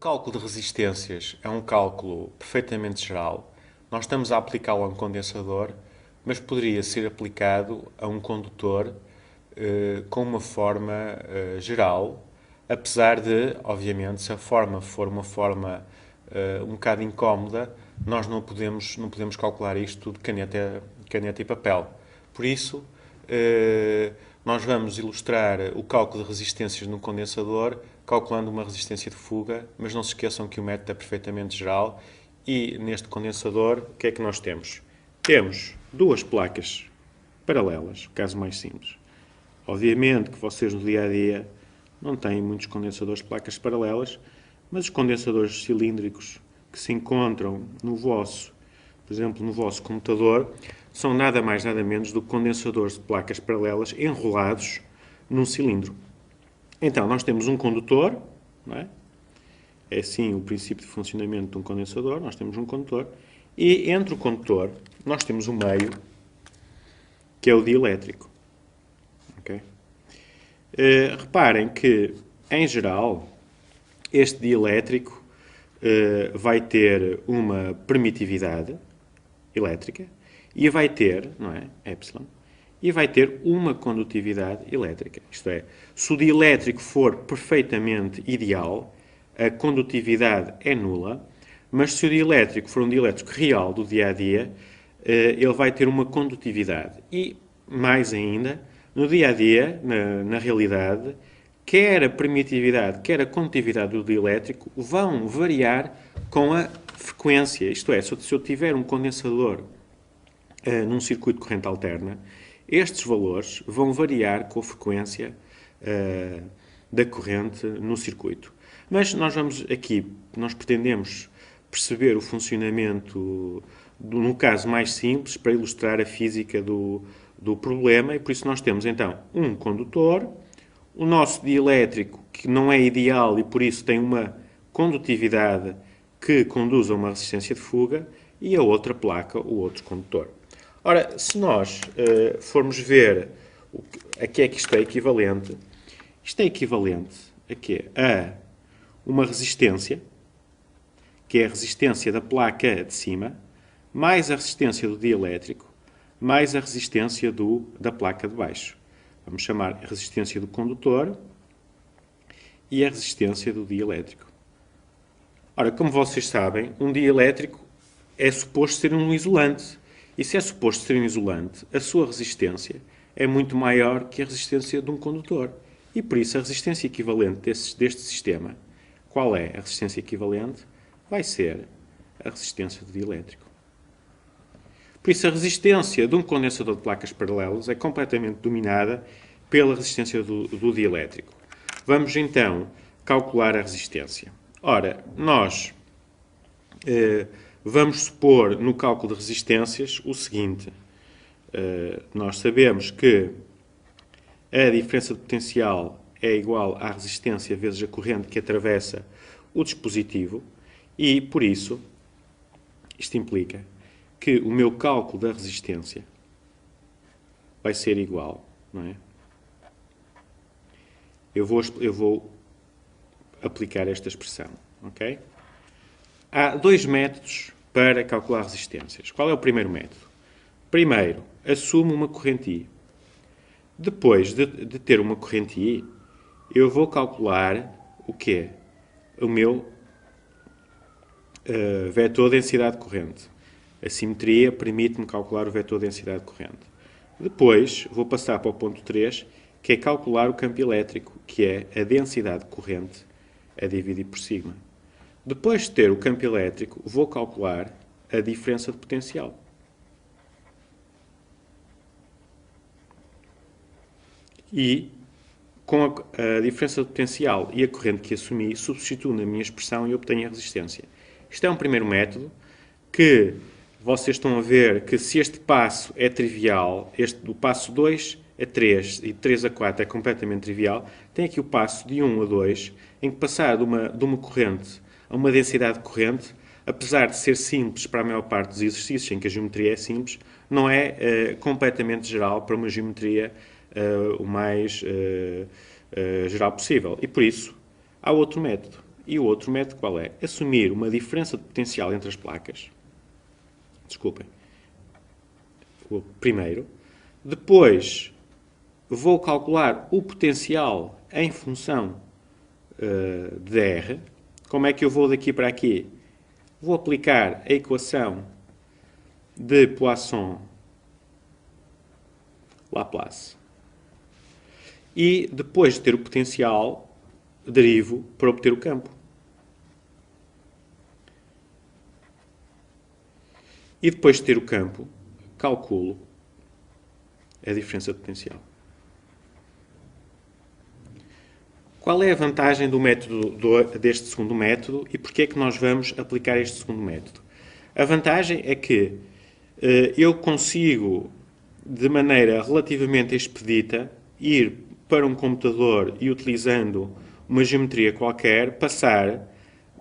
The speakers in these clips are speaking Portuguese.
cálculo de resistências é um cálculo perfeitamente geral. Nós estamos a aplicá-lo a um condensador, mas poderia ser aplicado a um condutor com uma forma geral, apesar de, obviamente, se a forma for uma forma um bocado incómoda, nós não podemos calcular isto tudo de caneta e papel. Por isso, nós vamos ilustrar o cálculo de resistências no condensador, calculando uma resistência de fuga, mas não se esqueçam que o método é perfeitamente geral e neste condensador, o que é que nós temos? Temos duas placas paralelas, caso mais simples. Obviamente que vocês no dia-a-dia não têm muitos condensadores de placas paralelas, mas os condensadores cilíndricos que se encontram no vosso, por exemplo, no vosso computador, são nada mais nada menos do que condensadores de placas paralelas enrolados num cilindro. Então, nós temos um condutor, não é? É assim o princípio de funcionamento de um condensador. Nós temos um condutor e entre o condutor nós temos um meio que é o dielétrico. Okay? Reparem que, em geral, este dielétrico vai ter uma permitividade elétrica e vai ter, não é, epsilon, e vai ter uma condutividade elétrica. Isto é, se o dielétrico for perfeitamente ideal, a condutividade é nula, mas se o dielétrico for um dielétrico real do dia-a-dia, ele vai ter uma condutividade. E, mais ainda, no dia-a-dia, na realidade, quer a permitividade, quer a condutividade do dielétrico vão variar com a frequência. Isto é, se eu tiver um condensador num circuito de corrente alterna, estes valores vão variar com a frequência da corrente no circuito. Mas nós pretendemos perceber o funcionamento, no caso mais simples, para ilustrar a física do problema, e por isso nós temos então um condutor, o nosso dielétrico, que não é ideal e por isso tem uma condutividade que conduz a uma resistência de fuga, e a outra placa, o outro condutor. Ora, se nós formos ver a que é que isto é equivalente a quê? A uma resistência, que é a resistência da placa de cima, mais a resistência do dielétrico, mais a resistência da placa de baixo. Vamos chamar a resistência do condutor e a resistência do dielétrico. Ora, como vocês sabem, um dielétrico é suposto ser um isolante. E se é suposto ser um isolante, a sua resistência é muito maior que a resistência de um condutor. E por isso a resistência equivalente deste sistema, qual é a resistência equivalente? Vai ser a resistência do dielétrico. Por isso a resistência de um condensador de placas paralelas é completamente dominada pela resistência do dielétrico. Vamos então calcular a resistência. Ora, nós vamos supor no cálculo de resistências o seguinte. Nós sabemos que a diferença de potencial é igual à resistência vezes a corrente que atravessa o dispositivo e, por isso, isto implica que o meu cálculo da resistência vai ser igual, não é? Eu vou aplicar esta expressão, ok? Há dois métodos para calcular resistências. Qual é o primeiro método? Primeiro, assumo uma corrente I. Depois de ter uma corrente I, eu vou calcular o quê? O meu vetor densidade corrente. A simetria permite-me calcular o vetor densidade corrente. Depois, vou passar para o ponto 3, que é calcular o campo elétrico, que é a densidade corrente a dividir por sigma. Depois de ter o campo elétrico, vou calcular a diferença de potencial. E, com a diferença de potencial e a corrente que assumi, substituo na minha expressão e obtenho a resistência. Isto é um primeiro método que vocês estão a ver que se este passo é trivial, do passo 2 a 3 e de 3 a 4 é completamente trivial, tem aqui o passo de 1 a 2, em que passar de uma corrente a uma densidade corrente, apesar de ser simples para a maior parte dos exercícios em que a geometria é simples, não é completamente geral para uma geometria o mais geral possível. E por isso, há outro método. E o outro método qual é? Assumir uma diferença de potencial entre as placas. Desculpem. O primeiro. Depois vou calcular o potencial em função de R. Como é que eu vou daqui para aqui? Vou aplicar a equação de Poisson-Laplace. E depois de ter o potencial, derivo para obter o campo. E depois de ter o campo, calculo a diferença de potencial. Qual é a vantagem do método, deste segundo método e porquê é que nós vamos aplicar este segundo método? A vantagem é que eu consigo, de maneira relativamente expedita, ir para um computador e, utilizando uma geometria qualquer, passar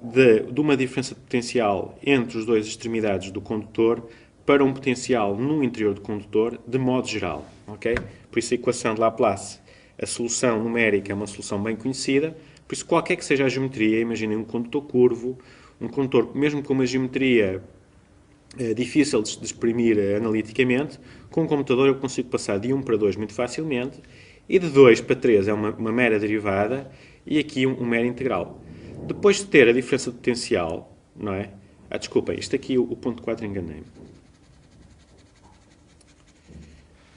de uma diferença de potencial entre os dois extremidades do condutor para um potencial no interior do condutor, de modo geral. Okay? Por isso a equação de Laplace, a solução numérica é uma solução bem conhecida, por isso qualquer que seja a geometria, imaginem um condutor curvo, um condutor mesmo com uma geometria difícil de exprimir analiticamente, com um computador eu consigo passar de 1 para 2 muito facilmente, e de 2 para 3 é uma mera derivada, e aqui um mero integral. Depois de ter a diferença de potencial, não é? Desculpem, isto aqui, o ponto 4, enganei-me.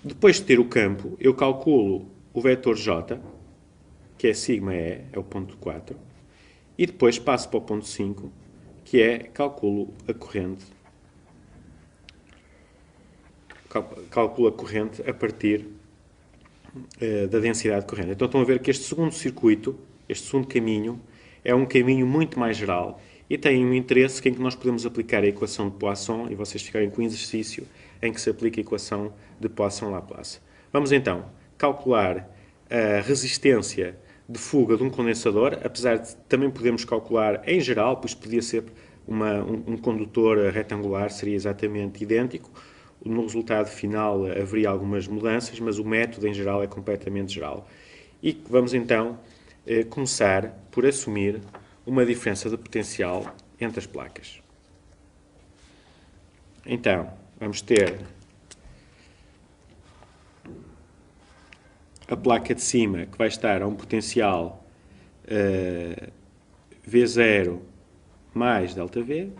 Depois de ter o campo, eu calculo o vetor J, que é sigma E, é o ponto 4, e depois passo para o ponto 5, que é calculo a corrente. Calculo a corrente a partir da densidade de corrente. Então estão a ver que este segundo circuito, este segundo caminho, é um caminho muito mais geral e tem um interesse em que nós podemos aplicar a equação de Poisson e vocês ficarem com um exercício em que se aplica a equação de Poisson-Laplace. Vamos então calcular a resistência de fuga de um condensador, apesar de também podemos calcular em geral, pois podia ser um condutor retangular, seria exatamente idêntico. No resultado final haveria algumas mudanças, mas o método em geral é completamente geral. E vamos então começar por assumir uma diferença de potencial entre as placas. Então, vamos ter a placa de cima que vai estar a um potencial V0 mais ΔV.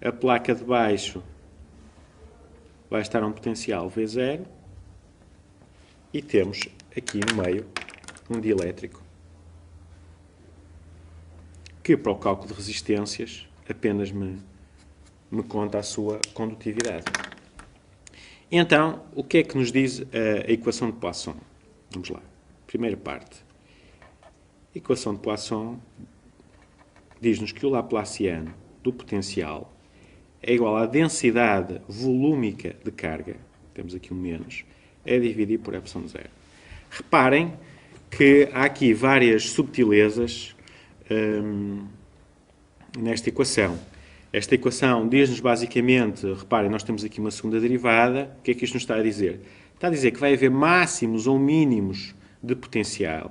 A placa de baixo vai estar a um potencial V0 e temos aqui no meio um dielétrico que para o cálculo de resistências apenas me conta a sua condutividade. Então, o que é que nos diz a equação de Poisson? Vamos lá. Primeira parte. A equação de Poisson diz-nos que o Laplaciano do potencial é igual à densidade volúmica de carga, temos aqui um menos, é dividido por ε0. Reparem que há aqui várias subtilezas nesta equação. Esta equação diz-nos basicamente, reparem, nós temos aqui uma segunda derivada, o que é que isto nos está a dizer? Está a dizer que vai haver máximos ou mínimos de potencial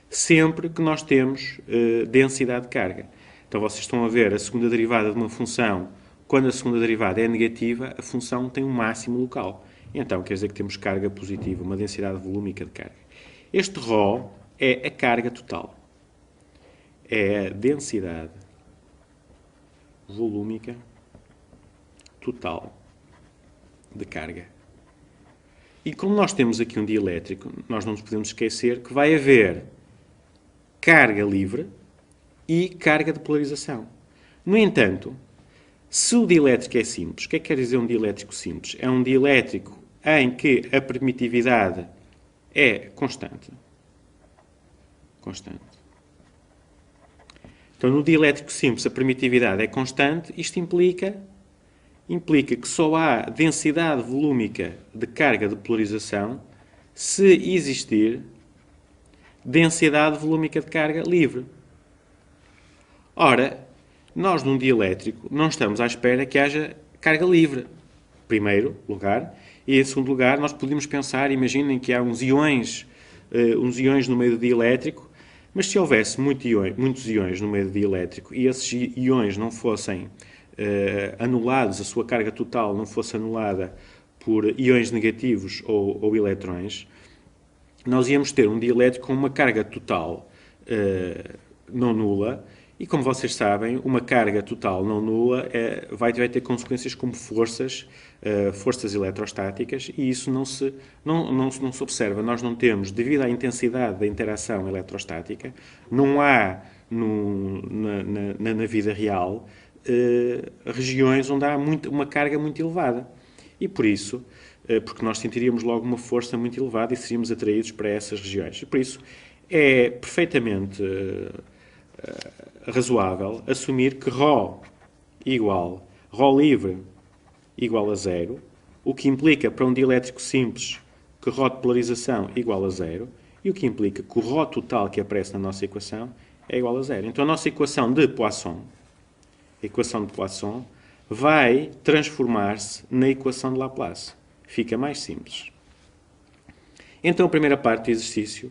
sempre que nós temos densidade de carga. Então vocês estão a ver a segunda derivada de uma função. Quando a segunda derivada é negativa, a função tem um máximo local. Então, quer dizer que temos carga positiva, uma densidade volúmica de carga. Este ρ é a carga total. É a densidade volúmica total de carga. E como nós temos aqui um dielétrico, nós não nos podemos esquecer que vai haver carga livre e carga de polarização. No entanto, se o dielétrico é simples, o que é que quer dizer um dielétrico simples? É um dielétrico em que a permitividade é constante. Constante. Então, no dielétrico simples, a permitividade é constante. Isto implica que só há densidade volúmica de carga de polarização se existir densidade volúmica de carga livre. Ora, nós num dielétrico não estamos à espera que haja carga livre, em primeiro lugar, e em segundo lugar nós podemos pensar, imaginem que há uns íons no meio do dielétrico, Mas se houvesse muitos íons no meio dielétrico e esses íons não fossem anulados, a sua carga total não fosse anulada por íons negativos ou eletrões, nós íamos ter um dielétrico com uma carga total não nula. E como vocês sabem, uma carga total não nula vai ter consequências como forças eletrostáticas, e isso não se observa. Nós não temos, devido à intensidade da interação eletrostática, não há na vida real regiões onde há uma carga muito elevada. E por isso, porque nós sentiríamos logo uma força muito elevada e seríamos atraídos para essas regiões. E por isso é perfeitamente razoável assumir que ρ livre igual a zero, o que implica para um dielétrico simples que ρ de polarização igual a zero, e o que implica que o ρ total que aparece na nossa equação é igual a zero. Então a nossa equação de Poisson, vai transformar-se na equação de Laplace. Fica mais simples. Então a primeira parte do exercício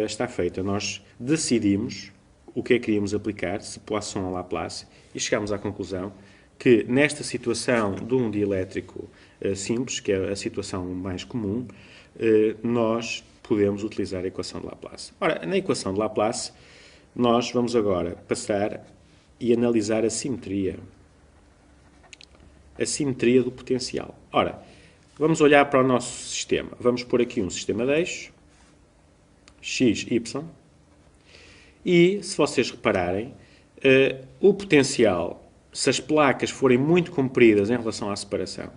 está feita. Nós decidimos o que é que queríamos aplicar, se Poisson ou Laplace, e chegámos à conclusão que nesta situação de um dielétrico simples, que é a situação mais comum, nós podemos utilizar a equação de Laplace. Ora, na equação de Laplace, nós vamos agora passar e analisar a simetria. A simetria do potencial. Ora, vamos olhar para o nosso sistema. Vamos pôr aqui um sistema de eixos, x, y, e, se vocês repararem, o potencial, se as placas forem muito compridas em relação à separação,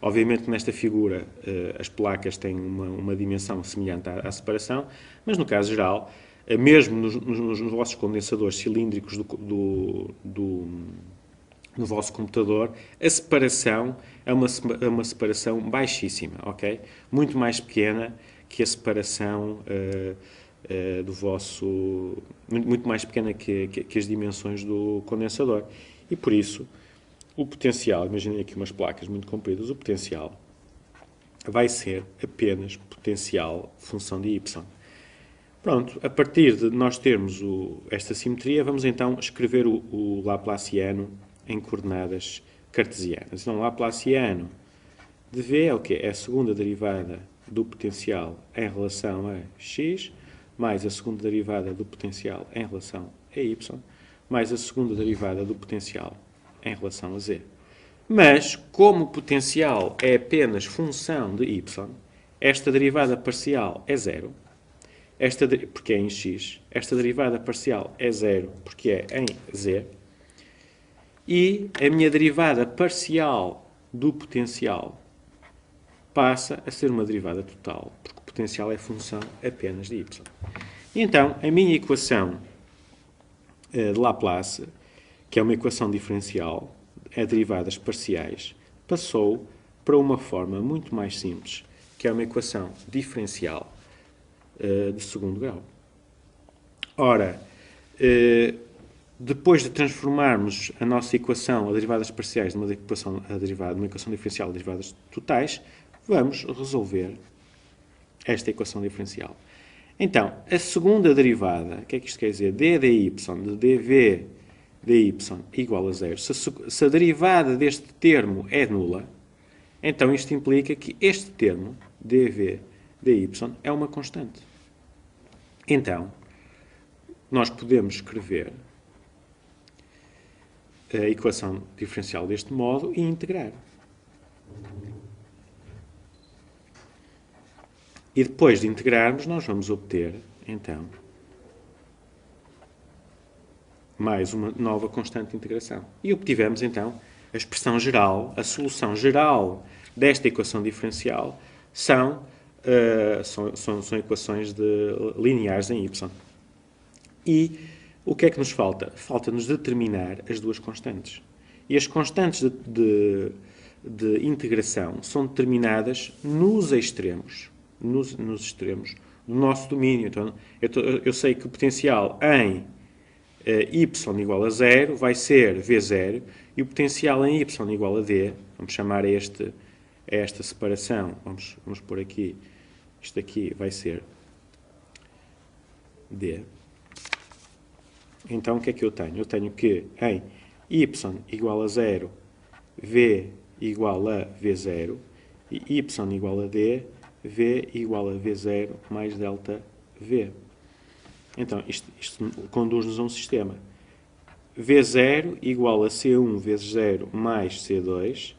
obviamente que nesta figura as placas têm uma dimensão semelhante à separação, mas no caso geral, mesmo nos vossos condensadores cilíndricos no vosso computador, a separação é uma separação baixíssima, ok? Muito mais pequena que a separação do vosso... Muito mais pequena que as dimensões do condensador. E por isso, o potencial, imaginem aqui umas placas muito compridas, o potencial vai ser apenas potencial função de y. Pronto, a partir de nós termos esta simetria, vamos então escrever o Laplaciano em coordenadas cartesianas. Então, Laplaciano de V é o quê? É a segunda derivada do potencial em relação a x, mais a segunda derivada do potencial em relação a y, mais a segunda derivada do potencial em relação a z. Mas, como o potencial é apenas função de y, esta derivada parcial é zero, porque é em x, esta derivada parcial é zero, porque é em z, e a minha derivada parcial do potencial passa a ser uma derivada total, porque o potencial é função apenas de y. E então, a minha equação de Laplace, que é uma equação diferencial, é derivadas parciais, passou para uma forma muito mais simples, que é uma equação diferencial de segundo grau. Ora, depois de transformarmos a nossa equação a derivadas parciais numa equação diferencial de derivadas totais, vamos resolver esta equação diferencial. Então, a segunda derivada, o que é que isto quer dizer? d dy de dv dy igual a zero. Se a derivada deste termo é nula, então isto implica que este termo, dv dy, é uma constante. Então, nós podemos escrever a equação diferencial deste modo e integrar. E depois de integrarmos, nós vamos obter, então, mais uma nova constante de integração. E obtivemos, então, a expressão geral, a solução geral desta equação diferencial são equações lineares em y. E o que é que nos falta? Falta-nos determinar as duas constantes. E as constantes de integração são determinadas nos extremos do nosso domínio. Então, eu sei que o potencial em y igual a zero vai ser v0 e o potencial em y igual a d, vamos chamar a esta separação, vamos pôr aqui, isto aqui vai ser d. Então, o que é que eu tenho? Eu tenho que em y igual a 0, v igual a v0, e y igual a d, v igual a v0 mais delta v. Então, isto conduz-nos a um sistema. V0 igual a C1 vezes 0 mais C2,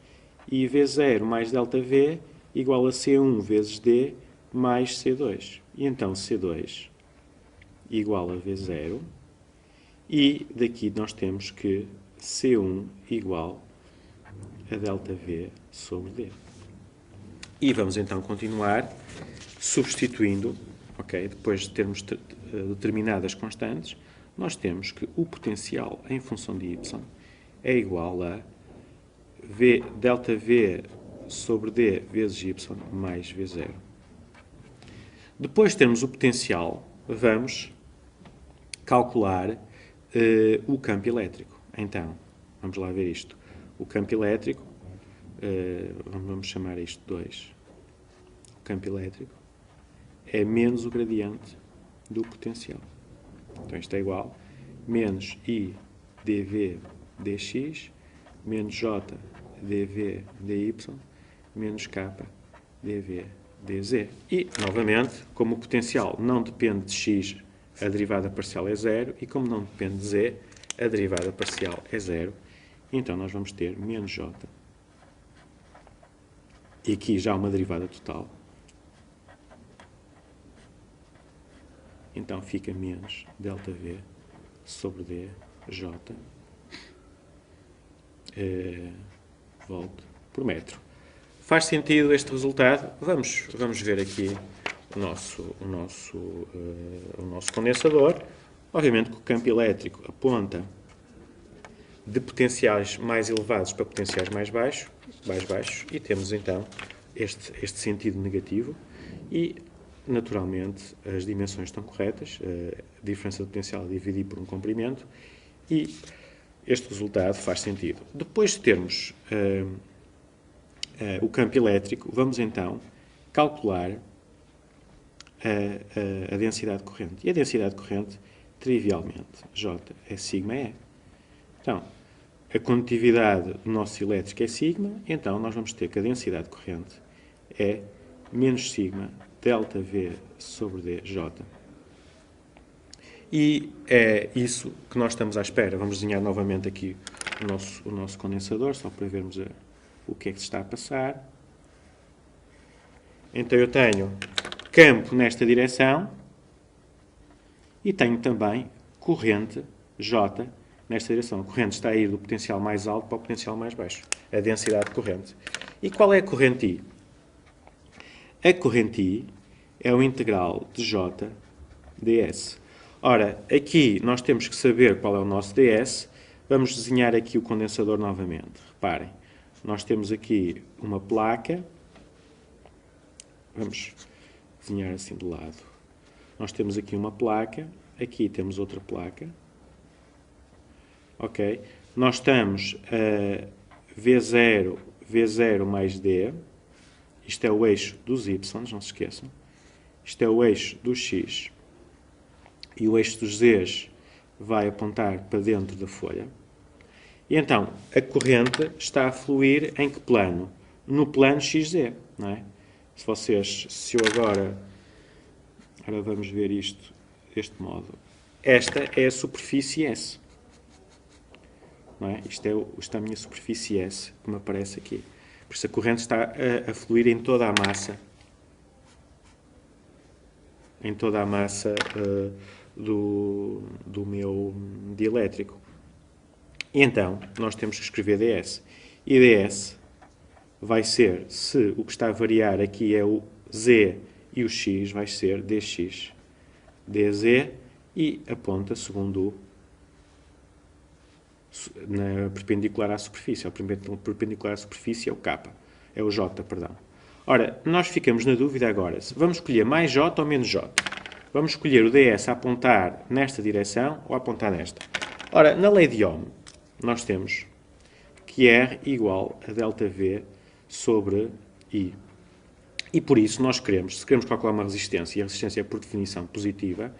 e V0 mais delta V igual a C1 vezes D mais C2. E então C2 igual a V0, e daqui nós temos que C1 igual a delta V sobre D. E vamos então continuar substituindo, ok? Depois de termos determinadas constantes, nós temos que o potencial em função de y é igual a delta V sobre D vezes y mais V0. Depois de termos o potencial, vamos calcular o campo elétrico. Então, vamos lá ver isto. O campo elétrico, vamos chamar isto 2. O campo elétrico é menos o gradiente do potencial. Então, isto é igual a menos I dV dx menos J dV dy menos K dV dz. E, novamente, como o potencial não depende de x, a derivada parcial é 0, e como não depende de z, a derivada parcial é 0. Então, nós vamos ter menos J. E aqui já uma derivada total. Então, fica menos delta V sobre D, J, volt por metro. Faz sentido este resultado? Vamos ver aqui o nosso condensador. Obviamente que o campo elétrico aponta de potenciais mais elevados para potenciais mais baixos, e temos então este sentido negativo, e naturalmente as dimensões estão corretas, a diferença de potencial é dividir por um comprimento, e este resultado faz sentido. Depois de termos o campo elétrico, vamos então calcular a densidade corrente. E a densidade corrente, trivialmente, J é sigma E. Então, a condutividade do nosso elétrico é sigma, então nós vamos ter que a densidade corrente é menos sigma delta V sobre dj. E é isso que nós estamos à espera. Vamos desenhar novamente aqui o nosso condensador, só para vermos o que é que se está a passar. Então eu tenho campo nesta direção e tenho também corrente J nesta direção. A corrente está a ir do potencial mais alto para o potencial mais baixo. A densidade de corrente. E qual é a corrente I? A corrente I é o integral de J ds. Ora, aqui nós temos que saber qual é o nosso ds. Vamos desenhar aqui o condensador novamente. Reparem, nós temos aqui uma placa. Vamos desenhar assim de lado. Nós temos aqui uma placa. Aqui temos outra placa. Ok? Nós estamos a V0 mais D. Isto é o eixo dos Y, não se esqueçam. Isto é o eixo dos X. E o eixo dos Zs vai apontar para dentro da folha. E então, a corrente está a fluir em que plano? No plano XZ, não é? Se eu agora vamos ver isto deste modo. Esta é a superfície S. Não é? Isto é a minha superfície S, que me aparece aqui. Por isso a corrente está a fluir em toda a massa. Em toda a massa do meu dielétrico. E então, nós temos que escrever ds. E ds vai ser, se o que está a variar aqui é o z e o x, vai ser dx dz, e aponta segundo na perpendicular à superfície. O perpendicular à superfície é o K, é o J, perdão. Ora, nós ficamos na dúvida agora, se vamos escolher mais J ou menos J. Vamos escolher o ds a apontar nesta direção ou a apontar nesta. Ora, na lei de Ohm, nós temos que R igual a ΔV sobre I. E por isso nós se queremos calcular uma resistência, e a resistência é por definição positiva,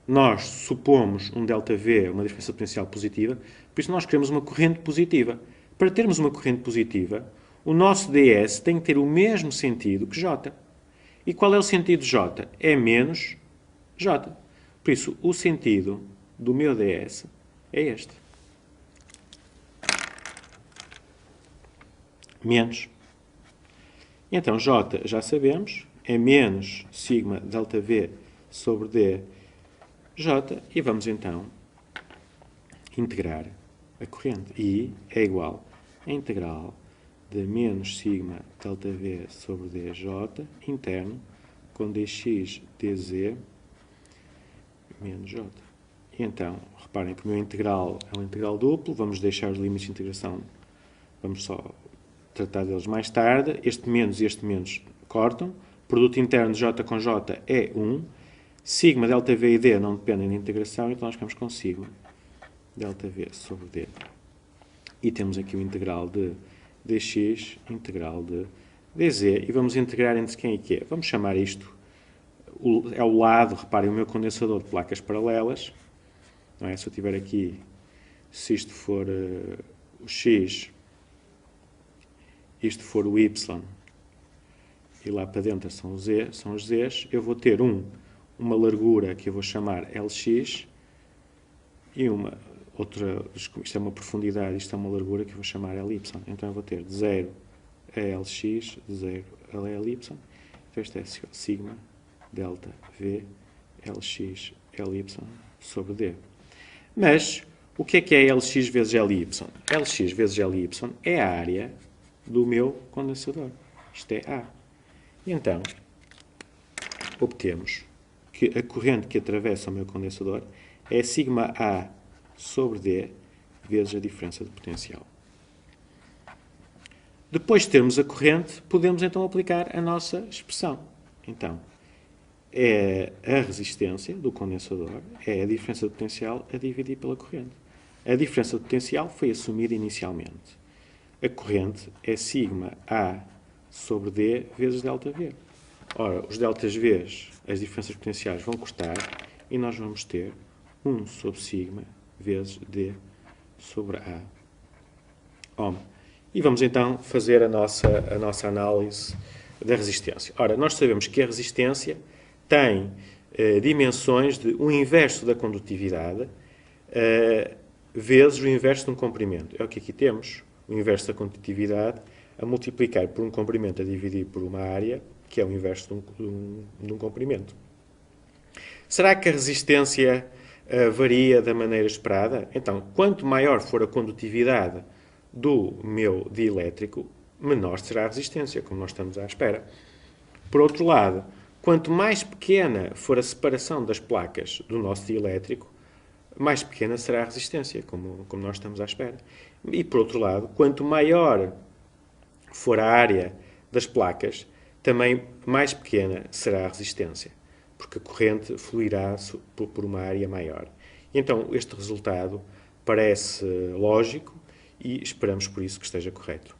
nós supomos um ΔV, uma diferença potencial positiva, por isso nós queremos uma corrente positiva. Para termos uma corrente positiva, o nosso ds tem que ter o mesmo sentido que J. E qual é o sentido de J? É menos J. Por isso, o sentido do meu ds é este. Menos. Então, J já sabemos, é menos sigma ΔV sobre d J, e vamos então integrar a corrente. I é igual a integral de menos sigma ΔV sobre dj interno com dx dz menos j. E então, reparem que o meu integral é um integral duplo, vamos deixar os limites de integração, vamos só tratar deles mais tarde. Este menos e este menos cortam. Produto interno de j com j é 1. Sigma, ΔV e d não dependem da integração, então nós ficamos com sigma ΔV sobre d. E temos aqui o integral de dx, integral de dz, e vamos integrar entre quem e quê? Vamos chamar isto, é o lado, reparem, o meu condensador de placas paralelas, não é? Se eu tiver aqui, se isto for o x, isto for o y, e lá para dentro são os z's, eu vou ter uma largura que eu vou chamar Lx, e outra, isto é uma profundidade, isto é uma largura que eu vou chamar Ly. Então eu vou ter de 0 a Lx, de 0 a Ly. Então isto é sigma delta V Lx Ly sobre d. Mas o que é Lx vezes Ly? Lx vezes Ly é a área do meu condensador. Isto é A. E então, obtemos que a corrente que atravessa o meu condensador é sigma A sobre D vezes a diferença de potencial. Depois de termos a corrente, podemos então aplicar a nossa expressão. Então, é a resistência do condensador, é a diferença de potencial a dividir pela corrente. A diferença de potencial foi assumida inicialmente. A corrente é sigma A sobre D vezes ΔV. Ora, os ΔV, as diferenças potenciais, vão cortar e nós vamos ter 1 sobre sigma vezes D sobre A. E vamos então fazer a nossa análise da resistência. Ora, nós sabemos que a resistência tem dimensões de o inverso da condutividade vezes o inverso de um comprimento. É o que aqui temos. O inverso da condutividade a multiplicar por um comprimento a dividir por uma área, que é o inverso de um comprimento. Será que a resistência varia da maneira esperada? Então, quanto maior for a condutividade do meu dielétrico, menor será a resistência, como nós estamos à espera. Por outro lado, quanto mais pequena for a separação das placas do nosso dielétrico, mais pequena será a resistência, como nós estamos à espera. E, por outro lado, quanto maior for a área das placas, também mais pequena será a resistência, porque a corrente fluirá por uma área maior. E então, este resultado parece lógico e esperamos por isso que esteja correto.